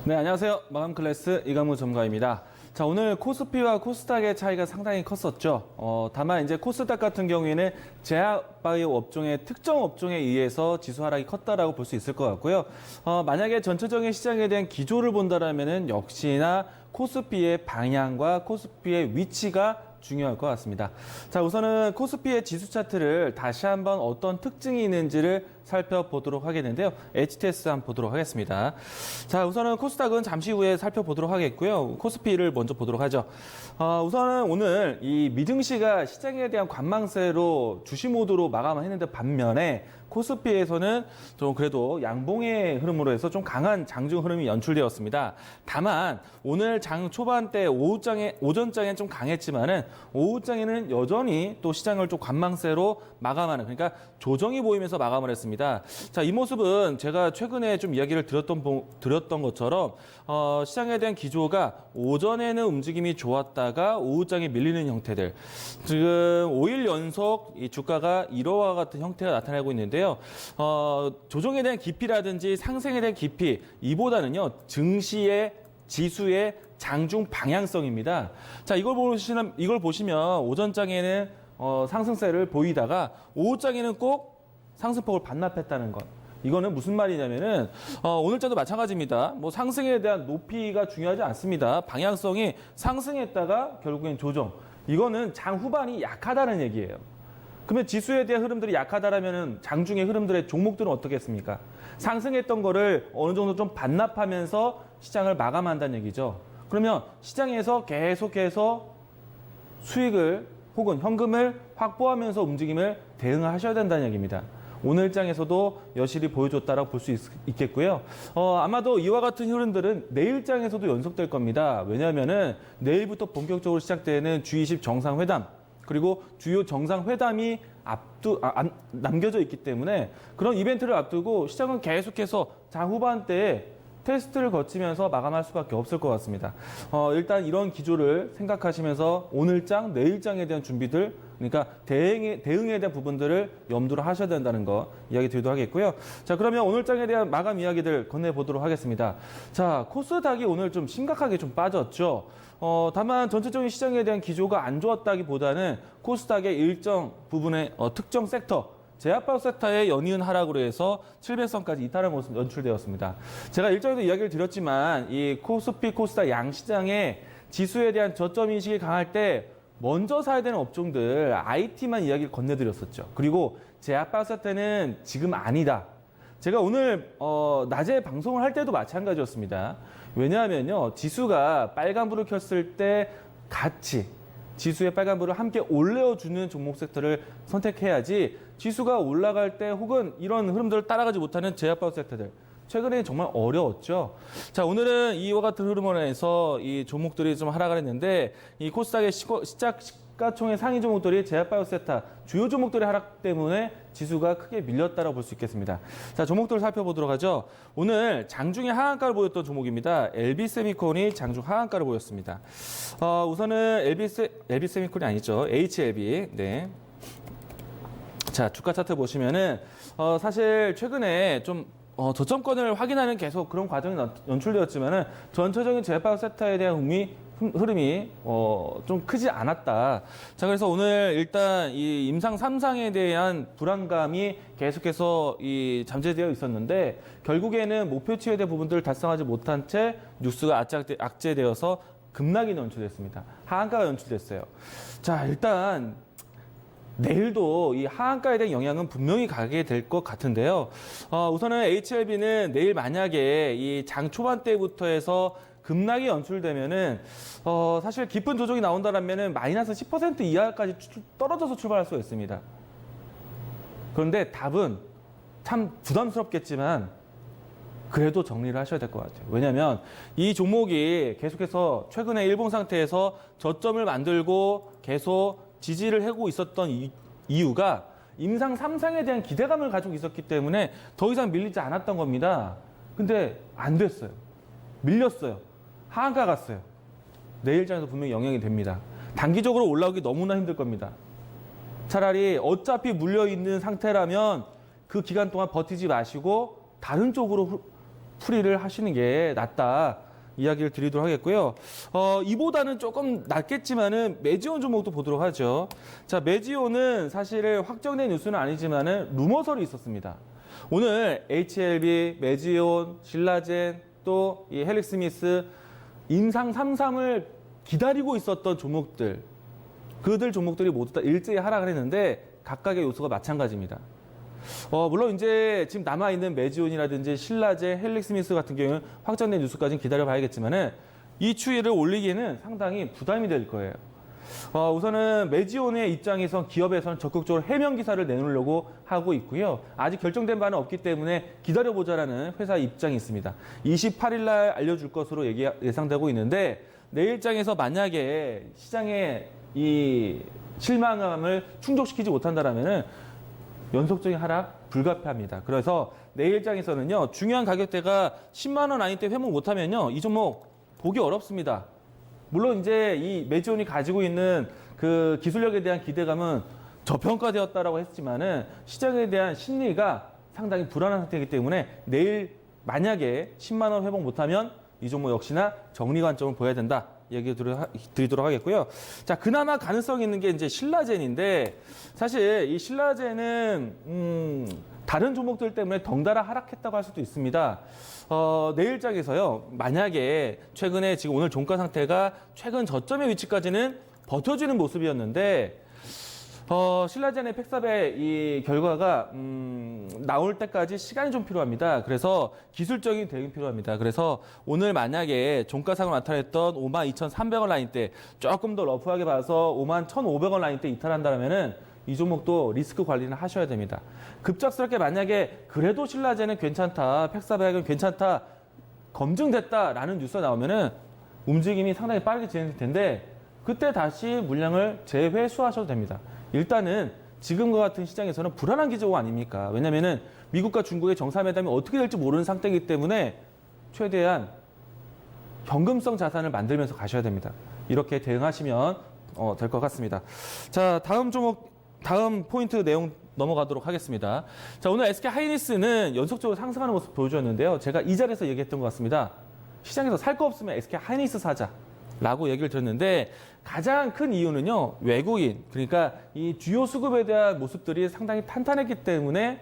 네, 안녕하세요. 마감 클래스 이강무 전문가입니다. 자, 오늘 코스피와 코스닥의 차이가 상당히 컸었죠. 다만 이제 코스닥 같은 경우에는 제약바이오 업종의 특정 업종에 의해서 지수 하락이 컸다라고 볼 수 있을 것 같고요. 만약에 전체적인 시장에 대한 기조를 본다라면은 역시나 코스피의 방향과 코스피의 위치가 중요할 것 같습니다. 자, 우선은 코스피의 지수 차트를 다시 한번 어떤 특징이 있는지를 살펴보도록 하겠는데요. HTS 한번 보도록 하겠습니다. 자, 우선은 코스닥은 잠시 후에 살펴보도록 하겠고요. 코스피를 먼저 보도록 하죠. 우선은 오늘 이 미증시가 시장에 대한 관망세로 주시 모드로 마감을 했는데 반면에 코스피에서는 좀 그래도 양봉의 흐름으로 해서 좀 강한 장중 흐름이 연출되었습니다. 다만 오늘 장 초반대 오전장에 좀 강했지만은 오후장에는 여전히 또 시장을 좀 관망세로 마감하는, 그러니까 조정이 보이면서 마감을 했습니다. 자, 이 모습은 제가 최근에 좀 이야기를 드렸던 것처럼 시장에 대한 기조가 오전에는 움직임이 좋았다가 오후장에 밀리는 형태들. 지금 5일 연속 이 주가가 이러와 같은 형태가 나타나고 있는데요. 조정에 대한 깊이라든지 상승에 대한 깊이, 이보다는요 증시의 지수의 장중 방향성입니다. 자, 이걸 보시면 오전장에는 상승세를 보이다가 오후장에는 꼭 상승폭을 반납했다는 것. 이거는 무슨 말이냐면은 오늘자도 마찬가지입니다. 뭐 상승에 대한 높이가 중요하지 않습니다. 방향성이 상승했다가 결국엔 조정. 이거는 장 후반이 약하다는 얘기예요. 그러면 지수에 대한 흐름들이 약하다라면은 장중의 흐름들의 종목들은 어떻겠습니까? 상승했던 거를 어느 정도 좀 반납하면서 시장을 마감한다는 얘기죠. 그러면 시장에서 계속해서 수익을 혹은 현금을 확보하면서 움직임을 대응하셔야 된다는 얘기입니다. 오늘장에서도 여실히 보여줬다라고 볼 수 있겠고요. 아마도 이와 같은 흐름들은 내일장에서도 연속될 겁니다. 왜냐하면은 내일부터 본격적으로 시작되는 G20 정상회담, 그리고 주요 정상회담이 남겨져 있기 때문에 그런 이벤트를 앞두고 시장은 계속해서 장후반대에 테스트를 거치면서 마감할 수밖에 없을 것 같습니다. 일단 이런 기조를 생각하시면서 오늘장, 내일장에 대한 준비들, 그러니까 대응에 대한 부분들을 염두를 하셔야 된다는 거 이야기 드리도록 하겠고요. 자, 그러면 오늘장에 대한 마감 이야기들 건네보도록 하겠습니다. 자, 코스닥이 오늘 좀 심각하게 좀 빠졌죠. 다만 전체적인 시장에 대한 기조가 안 좋았다기보다는 코스닥의 일정 부분의 특정 섹터, 제약바이오 섹터의 연이은 하락으로 해서 700선까지 이탈한 모습 연출되었습니다. 제가 일전에도 이야기를 드렸지만 이 코스피, 코스닥 양시장의 지수에 대한 저점 인식이 강할 때 먼저 사야 되는 업종들 IT만 이야기를 건네드렸었죠. 그리고 제약바이오 섹터는 지금 아니다. 제가 오늘 낮에 방송을 할 때도 마찬가지였습니다. 왜냐하면요, 지수가 빨간불을 켰을 때 같이 지수의 빨간불을 함께 올려주는 종목 섹터를 선택해야지 지수가 올라갈 때 혹은 이런 흐름들을 따라가지 못하는 제약바이오 섹터들, 최근에 정말 어려웠죠. 자, 오늘은 이와 같은 흐름으로 해서 이 종목들이 좀 하락을 했는데 이 코스닥의 시가총액 상위 종목들이 제약바이오 섹터 주요 종목들의 하락 때문에 지수가 크게 밀렸다고 볼 수 있겠습니다. 자, 종목들을 살펴보도록 하죠. 오늘 장중에 하한가를 보였던 종목입니다. LB세미콘이 장중 하한가를 보였습니다. 우선은 LB세미콘이 아니죠. HLB. 네. 자, 주가 차트 보시면은 사실 최근에 좀 저점권을 확인하는 계속 그런 과정이 연출되었지만은 전체적인 제약바이오 섹터에 대한 흐름이 좀 크지 않았다. 자, 그래서 오늘 일단 이 임상 3상에 대한 불안감이 계속해서 잠재되어 있었는데 결국에는 목표치에 대한 부분들을 달성하지 못한 채 뉴스가 악재되어서 급락이 연출됐습니다. 하한가가 연출됐어요. 자, 일단 내일도 이 하한가에 대한 영향은 분명히 가게 될 것 같은데요. 우선은 HLB는 내일 만약에 이 장 초반 때부터 해서 급락이 연출되면은 사실 깊은 조정이 나온다면은 마이너스 10% 이하까지 떨어져서 출발할 수가 있습니다. 그런데 답은 참 부담스럽겠지만 그래도 정리를 하셔야 될 것 같아요. 왜냐하면 이 종목이 계속해서 최근에 일봉 상태에서 저점을 만들고 계속 지지를 하고 있었던 이유가 임상 3상에 대한 기대감을 가지고 있었기 때문에 더 이상 밀리지 않았던 겁니다. 근데 안 됐어요. 밀렸어요. 하한가 갔어요. 내일장에서 분명히 영향이 됩니다. 단기적으로 올라오기 너무나 힘들 겁니다. 차라리 어차피 물려있는 상태라면 그 기간 동안 버티지 마시고 다른 쪽으로 풀이를 하시는 게 낫다. 이야기를 드리도록 하겠고요. 이보다는 조금 낫겠지만은 메지온 종목도 보도록 하죠. 자, 메지온은 사실 확정된 뉴스는 아니지만은 루머설이 있었습니다. 오늘 HLB, 메지온, 신라젠, 또 이 헬릭스미스 인상 33을 기다리고 있었던 종목들, 그들 종목들이 모두 다 일제히 하락을 했는데 각각의 요소가 마찬가지입니다. 물론 이제 지금 남아있는 메지온이라든지 신라제, 헬릭스미스 같은 경우는 확정된 뉴스까지는 기다려봐야겠지만은 이 추이를 올리기에는 상당히 부담이 될 거예요. 우선은 메지온의 입장에선 기업에서는 적극적으로 해명 기사를 내놓으려고 하고 있고요. 아직 결정된 바는 없기 때문에 기다려보자라는 회사 입장이 있습니다. 28일 날 알려줄 것으로 예상되고 있는데 내일장에서 만약에 시장의 이 실망감을 충족시키지 못한다면은 연속적인 하락 불가피합니다. 그래서 내일장에서는요, 중요한 가격대가 10만 원 아닐 때 회복 못하면요, 이 종목 보기 어렵습니다. 물론 이제 이 메지온이 가지고 있는 그 기술력에 대한 기대감은 저평가되었다라고 했지만은 시장에 대한 심리가 상당히 불안한 상태이기 때문에 내일 만약에 10만 원 회복 못하면 이 종목 역시나 정리 관점을 보여야 된다. 얘기 드리도록 하겠고요. 자, 그나마 가능성이 있는 게 이제 신라젠인데 사실 이 신라젠은 다른 종목들 때문에 덩달아 하락했다고 할 수도 있습니다. 내일장에서요, 만약에 최근에 지금 오늘 종가 상태가 최근 저점의 위치까지는 버텨주는 모습이었는데 신라젠의 팩삽의 이 결과가 나올 때까지 시간이 좀 필요합니다. 그래서 기술적인 대응이 필요합니다. 그래서 오늘 만약에 종가상을 나타냈던 52,300원 라인 때 조금 더 러프하게 봐서 51,500원 라인 때 이탈한다면은 이 종목도 리스크 관리는 하셔야 됩니다. 급작스럽게 만약에 그래도 신라젠은 괜찮다, 팩사백은 괜찮다, 검증됐다라는 뉴스가 나오면은 움직임이 상당히 빠르게 진행될 텐데 그때 다시 물량을 재회수하셔도 됩니다. 일단은 지금과 같은 시장에서는 불안한 기조 아닙니까? 왜냐면은 미국과 중국의 정상회담이 어떻게 될지 모르는 상태이기 때문에 최대한 현금성 자산을 만들면서 가셔야 됩니다. 이렇게 대응하시면 될 것 같습니다. 자, 다음 포인트 내용 넘어가도록 하겠습니다. 자, 오늘 SK 하이닉스는 연속적으로 상승하는 모습 보여주었는데요. 제가 이 자리에서 얘기했던 것 같습니다. 시장에서 살 거 없으면 SK 하이닉스 사자라고 얘기를 드렸는데 가장 큰 이유는요, 외국인, 그러니까 이 주요 수급에 대한 모습들이 상당히 탄탄했기 때문에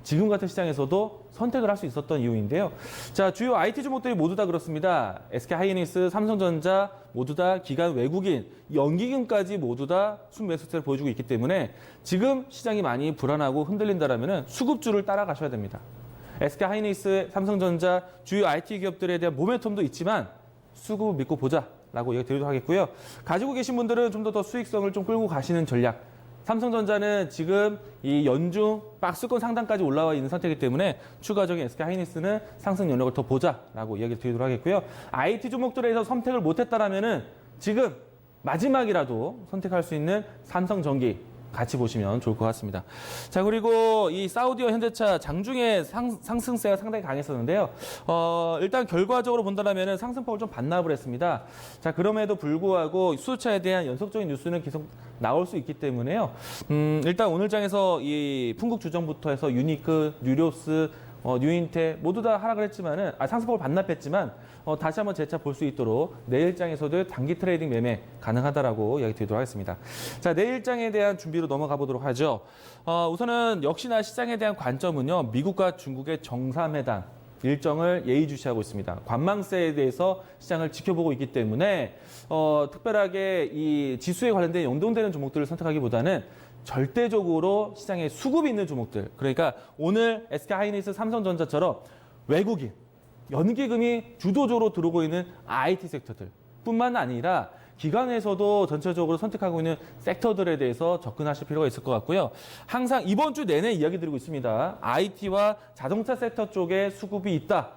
지금 같은 시장에서도 선택을 할 수 있었던 이유인데요. 자, 주요 IT 종목들이 모두 다 그렇습니다. SK 하이닉스, 삼성전자 모두 다 기관 외국인, 연기금까지 모두 다 순매수세를 보여주고 있기 때문에 지금 시장이 많이 불안하고 흔들린다라면 수급주를 따라가셔야 됩니다. SK 하이닉스, 삼성전자, 주요 IT 기업들에 대한 모멘텀도 있지만 수급을 믿고 보자라고 얘기 드리도록 하겠고요. 가지고 계신 분들은 좀 더 수익성을 좀 끌고 가시는 전략. 삼성전자는 지금 이 연중 박스권 상단까지 올라와 있는 상태이기 때문에 추가적인 SK 하이닉스는 상승 영역을 더 보자라고 이야기 드리도록 하겠고요. IT 종목들에서 선택을 못했다라면은 지금 마지막이라도 선택할 수 있는 삼성전기 같이 보시면 좋을 것 같습니다. 자, 그리고 이 사우디와 현대차 장중에 상승세가 상당히 강했었는데요. 일단 결과적으로 본다면 상승폭을 좀 반납을 했습니다. 자, 그럼에도 불구하고 수소차에 대한 연속적인 뉴스는 계속 나올 수 있기 때문에요. 일단 오늘 장에서 이 풍국주정부터 해서 유니크, 뉴리오스, 뉴인테 모두 다 하락을 했지만은 상승폭을 반납했지만 다시 한번 재차 볼 수 있도록 내일장에서도 단기 트레이딩 매매 가능하다라고 이야기 드리도록 하겠습니다. 자, 내일장에 대한 준비로 넘어가 보도록 하죠. 우선은 역시나 시장에 대한 관점은요, 미국과 중국의 정상회담 일정을 예의주시하고 있습니다. 관망세에 대해서 시장을 지켜보고 있기 때문에 특별하게 이 지수에 관련된 연동되는 종목들을 선택하기보다는 절대적으로 시장에 수급이 있는 종목들, 그러니까 오늘 SK 하이닉스, 삼성전자처럼 외국인, 연기금이 주도적으로 들어오고 있는 IT 섹터들 뿐만 아니라 기관에서도 전체적으로 선택하고 있는 섹터들에 대해서 접근하실 필요가 있을 것 같고요. 항상 이번 주 내내 이야기 드리고 있습니다. IT와 자동차 섹터 쪽에 수급이 있다.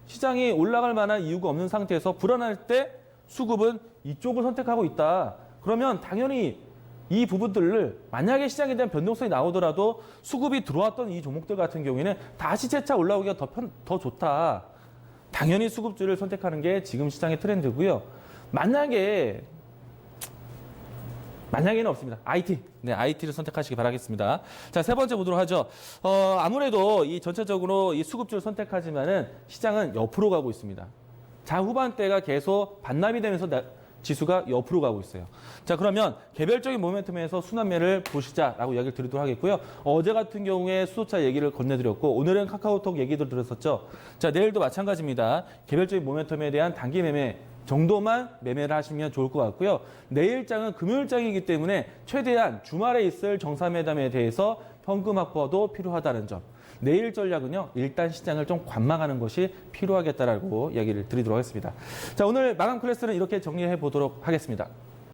시장이 올라갈 만한 이유가 없는 상태에서 불안할 때 수급은 이쪽을 선택하고 있다. 그러면 당연히 이 부분들을 만약에 시장에 대한 변동성이 나오더라도 수급이 들어왔던 이 종목들 같은 경우에는 다시 재차 올라오기가 더 좋다. 당연히 수급주를 선택하는 게 지금 시장의 트렌드고요. 만약에 만약에는 없습니다. IT. 네, IT를 선택하시기 바라겠습니다. 자, 세 번째 보도록 하죠. 아무래도 이 전체적으로 이 수급주를 선택하지만은 시장은 옆으로 가고 있습니다. 자후반대가 계속 반납이 되면서 지수가 옆으로 가고 있어요. 자, 그러면 개별적인 모멘텀에서 순환매를 보시자라고 이야기를 드리도록 하겠고요. 어제 같은 경우에 수소차 얘기를 건네드렸고 오늘은 카카오톡 얘기도 들었었죠. 자, 내일도 마찬가지입니다. 개별적인 모멘텀에 대한 단기 매매 정도만 매매를 하시면 좋을 것 같고요. 내일장은 금요일장이기 때문에 최대한 주말에 있을 정상회담에 대해서 현금 확보도 필요하다는 점. 내일 전략은요, 일단 시장을 좀 관망하는 것이 필요하겠다라고 이야기를 드리도록 하겠습니다. 자, 오늘 마감 클래스는 이렇게 정리해 보도록 하겠습니다.